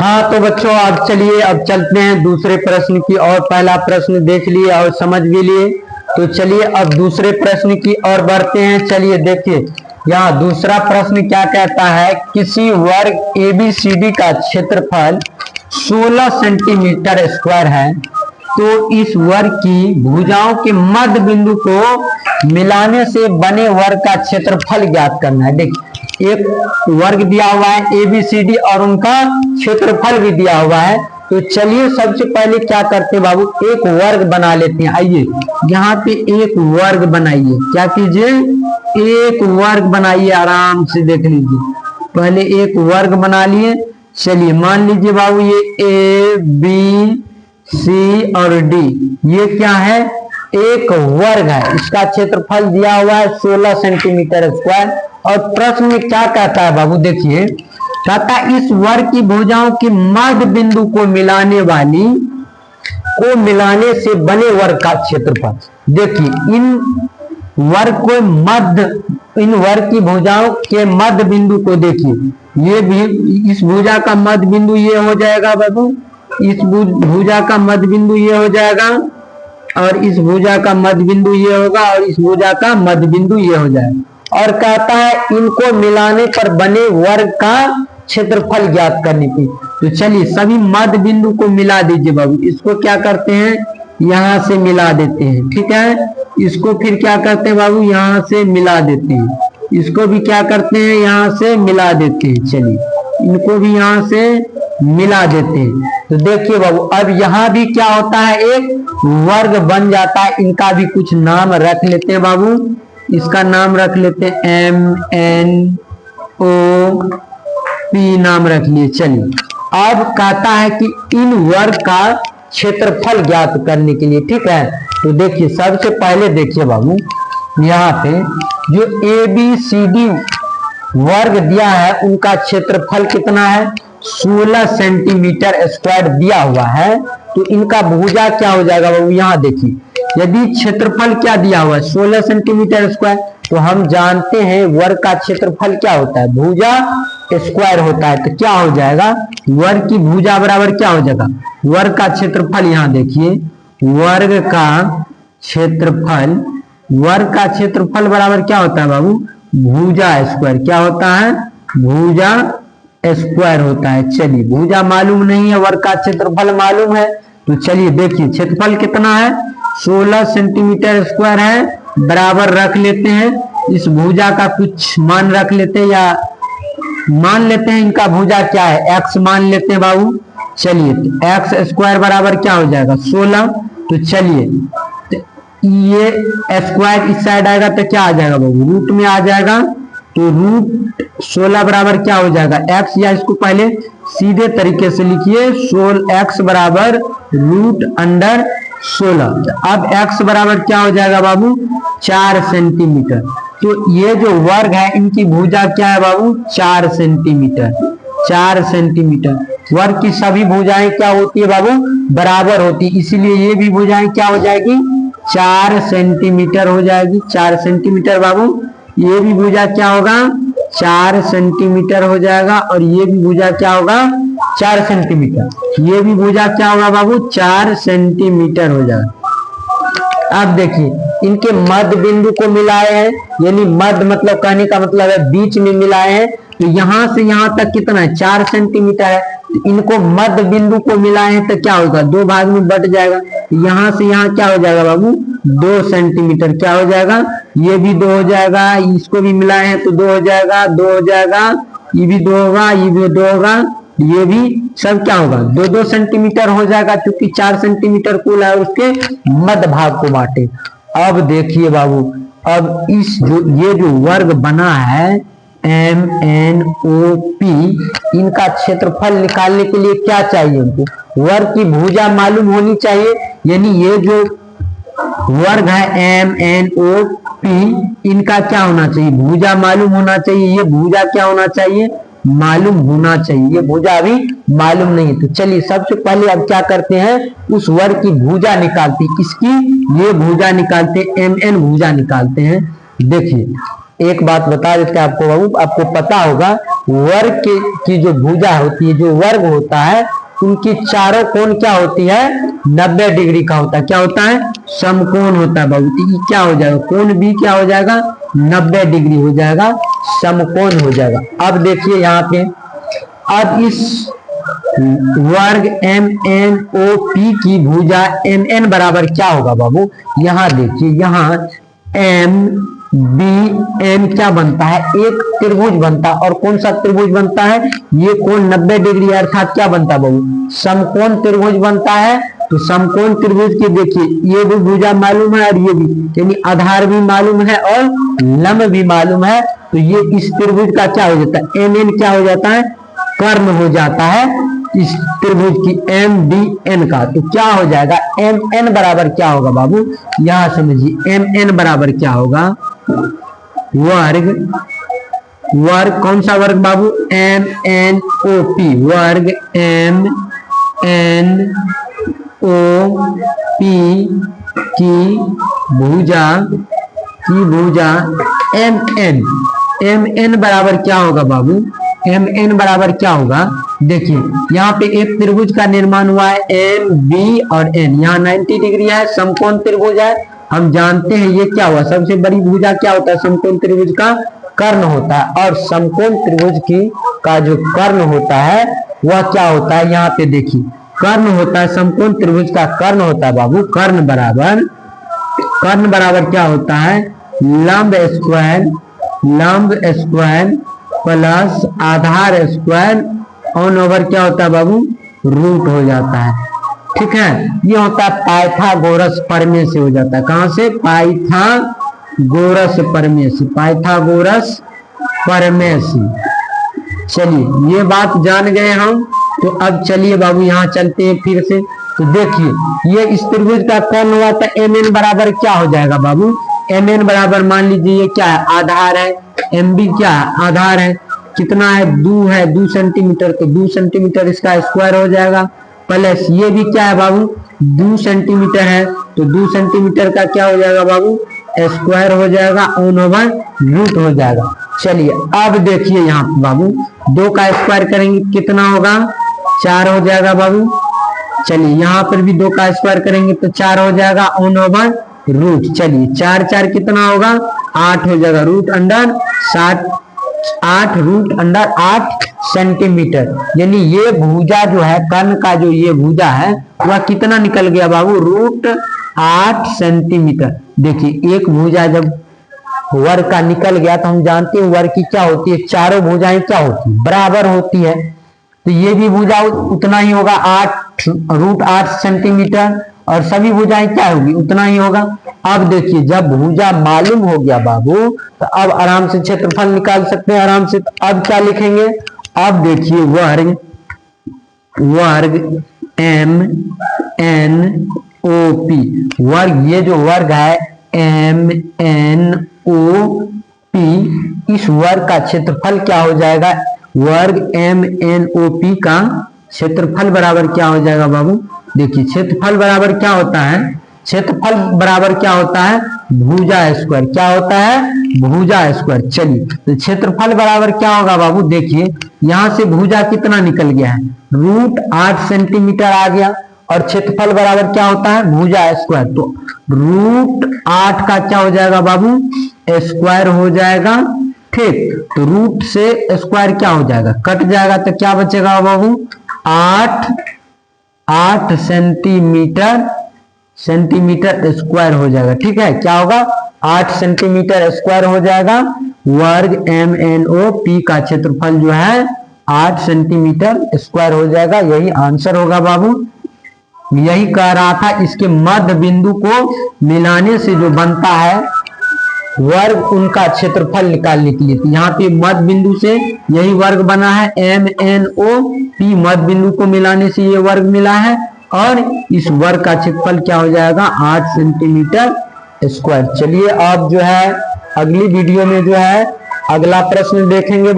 हाँ तो बच्चों अब चलिए अब चलते हैं दूसरे प्रश्न की और। पहला प्रश्न देख लिए और समझ भी लिए, तो चलिए अब दूसरे प्रश्न की ओर बढ़ते हैं। चलिए देखिए यहाँ दूसरा प्रश्न क्या कहता है, किसी वर्ग ABCD का क्षेत्रफल 16 सेंटीमीटर स्क्वायर है, तो इस वर्ग की भुजाओं के मध्य बिंदु को मिलाने से बने वर्ग का क्षेत्रफल ज्ञात करना है। देखिए एक वर्ग दिया हुआ है ABCD और उनका क्षेत्रफल भी दिया हुआ है। तो चलिए सबसे पहले क्या करते हैं बाबू, एक वर्ग बना लेते हैं। आइए यहाँ पे एक वर्ग बनाइए, क्या कीजिए एक वर्ग बनाइए, आराम से देख लीजिए। पहले एक वर्ग बना लिए। चलिए मान लीजिए बाबू ये ABC और D ये क्या है, एक वर्ग है। इसका क्षेत्रफल दिया हुआ है 16 सेंटीमीटर स्क्वायर। और प्रश्न में क्या कहता है बाबू, देखिए कहता है इस वर्ग की भुजाओं के मध्य बिंदु को मिलाने से बने वर्ग का क्षेत्रफल। देखिए इन वर्ग की भुजाओं के मध्य बिंदु को देखिए, ये भी इस भुजा का मध्य बिंदु ये हो जाएगा बाबू, इस भुजा का मध्य बिंदु ये हो जाएगा, और इस भुजा का मध्य बिंदु ये होगा, और इस भुजा का मध्य बिंदु ये हो जाएगा। और कहता है इनको मिलाने पर बने वर्ग का क्षेत्रफल ज्ञात करने की। तो चलिए सभी मध्य बिंदु को मिला दीजिए बाबू। इसको क्या करते हैं, यहां से मिला देते हैं, ठीक है। इसको फिर क्या करते हैं बाबू, यहां से मिला देते हैं। इसको भी क्या करते हैं, यहां से मिला देते हैं। चलिए इनको भी यहां से मिला देते हैं। तो देखिए बाबू अब यहाँ भी क्या होता है, एक वर्ग बन जाता है। इनका भी कुछ नाम रख लेते हैं बाबू। इसका नाम रख लेते हैं MNOP नाम रख लिए। चलिए अब कहता है कि इन वर्ग का क्षेत्रफल ज्ञात करने के लिए, ठीक है। तो देखिए सबसे पहले देखिए बाबू यहाँ पे जो ABCD वर्ग दिया है उनका क्षेत्रफल कितना है, 16 सेंटीमीटर स्क्वायर दिया हुआ है। तो इनका भुजा क्या हो जाएगा बाबू, यहाँ देखिए यदि क्षेत्रफल क्या दिया हुआ है 16 सेंटीमीटर स्क्वायर, तो हम जानते हैं वर्ग का क्षेत्रफल क्या होता है, भुजा स्क्वायर होता है। तो क्या हो जाएगा, वर्ग की भुजा बराबर क्या हो जाएगा, वर्ग का क्षेत्रफल। यहाँ देखिए वर्ग का क्षेत्रफल बराबर क्या होता है बाबू, भुजा स्क्वायर। क्या होता है, भुजा स्क्वायर होता है। चलिए भुजा मालूम नहीं है, वर्ग का क्षेत्रफल मालूम है। तो चलिए देखिए क्षेत्रफल कितना है, 16 सेंटीमीटर स्क्वायर है, बराबर रख लेते हैं। इस भुजा का कुछ मान रख लेते हैं, या मान लेते हैं इनका भुजा क्या है, x मान लेते हैं बाबू। चलिए तो एक्स स्क्वायर बराबर क्या हो जाएगा, 16। तो चलिए ये स्क्वायर इस साइड आएगा तो क्या आ जाएगा बाबू, रूट में आ जाएगा। तो रूट 16 बराबर क्या हो जाएगा x, या इसको पहले सीधे तरीके से लिखिए, x बराबर रूट अंडर 16। अब x बराबर क्या हो जाएगा बाबू, 4 सेंटीमीटर। तो ये जो वर्ग है इनकी भुजा क्या है बाबू, 4 सेंटीमीटर। 4 सेंटीमीटर वर्ग की सभी भुजाएं क्या होती है बाबू, बराबर होती है। इसीलिए ये भी भुजाएं क्या हो जाएगी, 4 सेंटीमीटर हो जाएगी। 4 सेंटीमीटर बाबू, ये भी भुजा क्या होगा, 4 सेंटीमीटर हो जाएगा। और ये भी भुजा क्या होगा, 4 सेंटीमीटर। ये भी भुजा क्या होगा बाबू, 4 सेंटीमीटर हो जाएगा। अब देखिए इनके मध्य बिंदु को मिलाए हैं, यानी मध्य मतलब कहने का मतलब है बीच में मिलाए हैं। तो यहां से यहां तक कितना है, 4 सेंटीमीटर है। तो इनको मध्य बिंदु को मिलाए हैं तो क्या होगा, 2 भाग में बट जाएगा। यहां से यहां क्या हो जाएगा बाबू, 2 सेंटीमीटर। क्या हो जाएगा, ये भी 2 हो जाएगा, इसको भी मिलाए हैं तो 2 हो जाएगा, 2 हो जाएगा, ये भी 2 होगा, ये भी 2 होगा, ये भी सब क्या होगा, 2-2 सेंटीमीटर हो जाएगा। क्योंकि 4 सेंटीमीटर कुल है, उसके मध्य भाग को बांटे। अब देखिए बाबू, अब ये जो वर्ग बना है MNOP, इनका क्षेत्रफल निकालने के लिए क्या चाहिए उनको, वर्ग की भुजा मालूम होनी चाहिए। यानी ये जो वर्ग है MNOP, इनका क्या होना चाहिए, भुजा मालूम होना चाहिए। ये भुजा क्या होना चाहिए, मालूम होना चाहिए। ये भुजा अभी मालूम नहीं है। तो चलिए सबसे पहले अब क्या करते हैं, उस वर्ग की भुजा निकालते हैं। किसकी, ये भुजा निकालते हैं, MN भुजा निकालते हैं। देखिए एक बात बता देते हैं आपको बाबू, आपको पता होगा वर्ग की जो भुजा होती है, जो वर्ग होता है, उनकी चारों कोण क्या होती है, 90 डिग्री का होता है। क्या होता है, समकोण होता है बाबू। तो क्या हो जाएगा, कोण भी क्या हो जाएगा, 90 डिग्री हो जाएगा, समकोण हो जाएगा। अब देखिए यहाँ पे, अब इस वर्ग MNOP की भुजा MN बराबर क्या होगा बाबू, यहाँ देखिए, यहाँ MBN क्या बनता है, एक त्रिभुज बनता है। और कौन सा त्रिभुज बनता है, ये कोण 90 डिग्री, अर्थात क्या बनता है बाबू, समकोण त्रिभुज बनता है। तो समकोण त्रिभुज की देखिए, ये भी भुजा मालूम है और ये भी, यानी आधार भी मालूम है और लंब भी मालूम है। तो ये इस त्रिभुज का क्या हो जाता है, MN क्या हो जाता है, कर्ण हो जाता है इस त्रिभुज की MBN का। तो क्या हो जाएगा, MN बराबर क्या होगा बाबू, यहां समझिए, MN बराबर क्या होगा, वर्ग कौन सा वर्ग बाबू, MNOP, वर्ग MNOP की भुजा MN बराबर क्या होगा बाबू, MN बराबर क्या होगा, देखिए यहाँ पे एक त्रिभुज का निर्माण हुआ है MB और N, यहाँ 90 डिग्री है, समकोण त्रिभुज है। हम जानते हैं ये क्या हुआ, सबसे बड़ी भुजा क्या होता है, समकोण त्रिभुज का कर्ण होता है। और समकोण त्रिभुज का जो कर्ण होता है वह क्या होता है, यहाँ पे देखिए, कर्ण होता है, समकोण त्रिभुज का कर्ण होता है बाबू, कर्ण बराबर क्या होता है, लंब square plus Aadhaar square on over क्या होता है बाबू, रूट हो जाता है। ठीक है, ये होता है पाइथागोरस प्रमेय से हो जाता है। कहां से, पाइथागोरस प्रमेय से। चलिए ये बात जान गए हम। तो अब चलिए बाबू यहाँ चलते हैं फिर से। तो देखिए, ये इस त्रिभुज का कर्ण हुआ था, MN बराबर क्या हो जाएगा बाबू, MN बराबर मान लीजिए ये क्या है, आधार है, MB क्या है, आधार है, कितना है, 2 सेंटीमीटर। तो 2 सेंटीमीटर इसका स्क्वायर हो जाएगा, प्लस ये भी क्या है बाबू, 2 सेंटीमीटर है। तो 2 सेंटीमीटर का क्या हो जाएगा बाबू, स्क्वायर हो जाएगा, ऑन ओवर रूट हो जाएगा। चलिए अब देखिए यहाँ बाबू, 2 का स्क्वायर करेंगे कितना होगा, 4 हो जाएगा बाबू। चलिए यहाँ पर भी 2 का स्क्वायर करेंगे तो 4 हो जाएगा, ऑन ओवर रूट। चलिए 4 कितना होगा, 8 हो जाएगा, रूट अंडर 8 सेंटीमीटर। यानी ये भुजा जो है, कर्ण का जो ये भुजा है वह कितना निकल गया बाबू, रूट 8 सेंटीमीटर। देखिए एक भुजा जब वर्ग का निकल गया तो हम जानते हैं वर्ग की क्या होती है, चारों भुजाएं क्या होती है, बराबर होती है। तो ये भी भुजा उतना ही होगा, रूट 8 सेंटीमीटर, और सभी भुजाएं क्या होगी, उतना ही होगा। अब देखिए जब भुजा मालूम हो गया बाबू, तो अब आराम से क्षेत्रफल निकाल सकते हैं आराम से। तो अब क्या लिखेंगे, अब देखिए वर्ग MNOP, वर्ग, ये जो वर्ग है MNOP, इस वर्ग का क्षेत्रफल क्या हो जाएगा, वर्ग MNOP का क्षेत्रफल बराबर क्या हो जाएगा बाबू, देखिए क्षेत्रफल बराबर क्या होता है, क्षेत्रफल बराबर क्या होता है, भुजा स्क्वायर। क्या होता है, भुजा स्क्वायर। चलिए तो क्षेत्रफल बराबर क्या होगा बाबू, देखिए यहां से भुजा कितना निकल गया है, रूट 8 सेंटीमीटर आ गया, और क्षेत्रफल बराबर क्या होता है, भुजा स्क्वायर। तो रूट 8 का क्या हो जाएगा बाबू, स्क्वायर हो जाएगा। ठीक, तो रूट से स्क्वायर क्या हो जाएगा, कट जाएगा, तो क्या बचेगा बाबू, 8 सेंटीमीटर स्क्वायर हो जाएगा। ठीक है, क्या होगा, 8 सेंटीमीटर स्क्वायर हो जाएगा। वर्ग MNOP का क्षेत्रफल जो है 8 सेंटीमीटर स्क्वायर हो जाएगा। यही आंसर होगा बाबू। यही कह रहा था, इसके मध्य बिंदु को मिलाने से जो बनता है वर्ग, उनका क्षेत्रफल निकालने के लिए। तो यहाँ पे मध्य बिंदु से यही वर्ग बना है, MNOP, मध्य बिंदु को मिलाने से ये वर्ग मिला है, और इस वर्ग का क्षेत्रफल क्या हो जाएगा, 8 सेंटीमीटर स्क्वायर। चलिए अब जो है अगली वीडियो में जो है अगला प्रश्न देखेंगे।